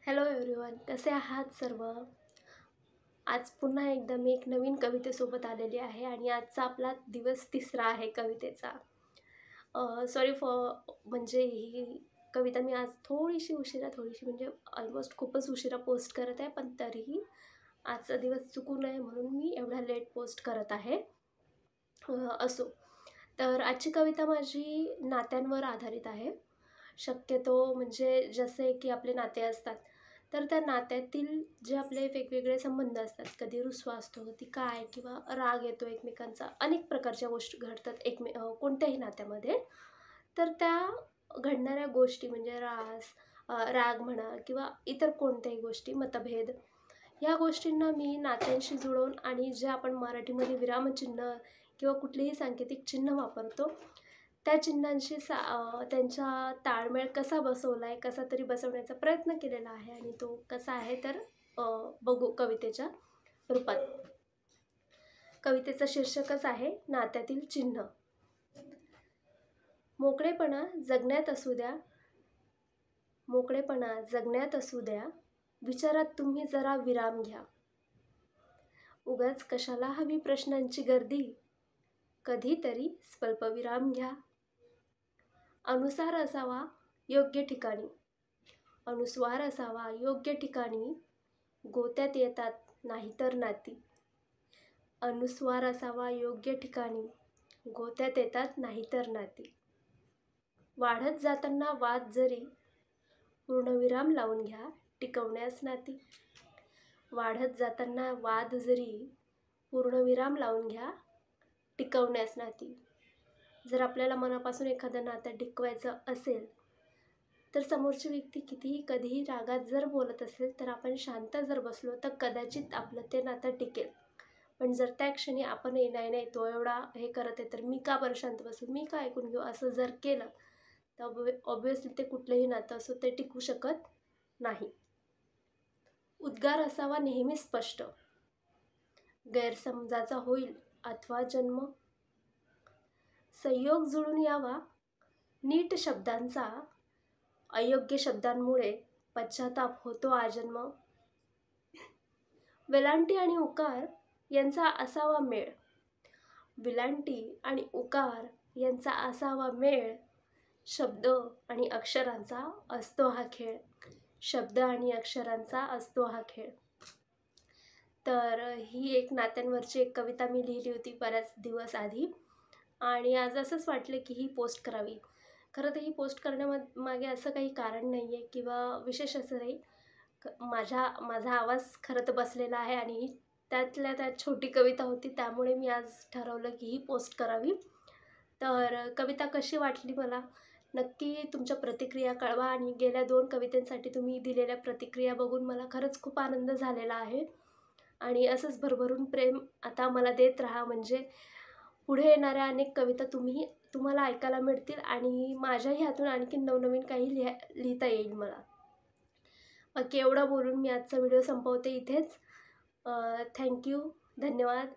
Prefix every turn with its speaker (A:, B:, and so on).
A: Hello everyone, कसे आहात सर्व? आज पुन्हा एकदा मी एक नवीन कवितेसोबत आलेली आहे आणि आजचा आपला दिवस तिसरा आहे कवितेचा. सॉरी म्हणजे ही कविता मी आज थोडीशी म्हणजे ऑलमोस्ट खूपच उशिरा पोस्ट करत आहे, पण तरीही आजचा दिवस चुकू नये म्हणून मी एवढा लेट पोस्ट करत आहे. असो, तर आजची कविता माझी नात्यांवर आधारित आहे. शक्यतो म्हणजे जसे की आपले नाते असतात, तर त्या नात्यातील जे आपले वेगवेगळे संबंध असतात, कधी रुसवा असतो, ती काय किंवा राग येतो एकमेकांचा, अनेक प्रकारच्या गोष्टी घडतात कोणत्याही नात्यामध्ये. तर त्या घडणाऱ्या गोष्टी म्हणजे राग म्हणा किंवा इतर कोणत्याही गोष्टी, मतभेद, या गोष्टींना मी नात्यांशी जुळवून आणि जे आपण मराठीमध्ये विरामचिन्ह किंवा कुठलेही सांकेतिक चिन्ह वापरतो, त्या चिन्हांशी त्यांचा ताळमेळ कसा बसवला आहे, कसा तरी बसवण्याचा प्रयत्न केलेला आहे आणि तो कसा आहे तर बघू कवितेच्या रूपात. कवितेचं शीर्षकच आहे नात्यातील चिन्ह. मोकळेपणा जगण्यात असू द्या, विचारात तुम्ही जरा विराम घ्या. उगाच कशाला हवी प्रश्नांची गर्दी, कधीतरी स्वल्पविराम घ्या. अनुस्वार असावा योग्य ठिकाणी, गोत्यात येतात नाहीतर नाती. अनुस्वार असावा योग्य ठिकाणी, गोत्यात येतात नाहीतर नाती. वाढत जाताना वाद जरी, पूर्णविराम लावून घ्या, टिकवण्यास नाती. वाढत जाताना वाद जरी, पूर्णविराम लावून घ्या, टिकवण्यास नाती. जर आपल्याला मनापासून एखादं नातं टिकवायचं असेल, तर समोरची व्यक्ती कितीही कधीही रागात जर बोलत असेल, तर आपण शांत जर बसलो तर कदाचित आपलं ते नातं टिकेल. पण जर त्या क्षणी आपण नाही तो एवढा हे करत आहे, तर मी का बरं शांत बसू, मी का ऐकून घेऊ, असं जर केलं तर ऑब्व्हियसली ते कुठलंही नातं असो ते टिकू शकत नाही. उद्गार असावा नेहमी स्पष्ट, गैरसमजाचा होईल अथवा जन्म. संयोग जुळून यावा नीट शब्दांचा, अयोग्य शब्दांमुळे पश्चाताप होतो आजन्म. वेलांटी आणि उकार यांचा असावा मेळ, शब्द आणि अक्षरांचा असतो हा खेळ. तर ही एक नात्यांवरची एक कविता मी लिहिली होती बऱ्याच दिवस आधी आणि आज असंच वाटलं की ही पोस्ट करावी. खरं तर ही पोस्ट करण्यामागे असं काही कारण नाही आहे किंवा विशेष असं नाही. माझा आवाज खरं तर बसलेला आहे आणि ही त्यातल्या त्यात छोटी कविता होती, त्यामुळे मी आज ठरवलं की ही पोस्ट करावी. तर कविता कशी वाटली मला नक्की तुमच्या प्रतिक्रिया कळवा आणि गेल्या 2 कवितांसाठी तुम्ही दिलेल्या प्रतिक्रिया बघून मला खरंच खूप आनंद झालेला आहे आणि असंच भरभरून प्रेम आता मला देत राहा, म्हणजे पुढे येणाऱ्या अनेक कविता तुम्हाला ऐकायला मिळतील आणि माझ्याही हातून आणखी नवनवीन काही लिहिता येईल मला. बाकी एवढं बोलून मी आजचा व्हिडिओ संपवते इथेच. थँक्यू, धन्यवाद.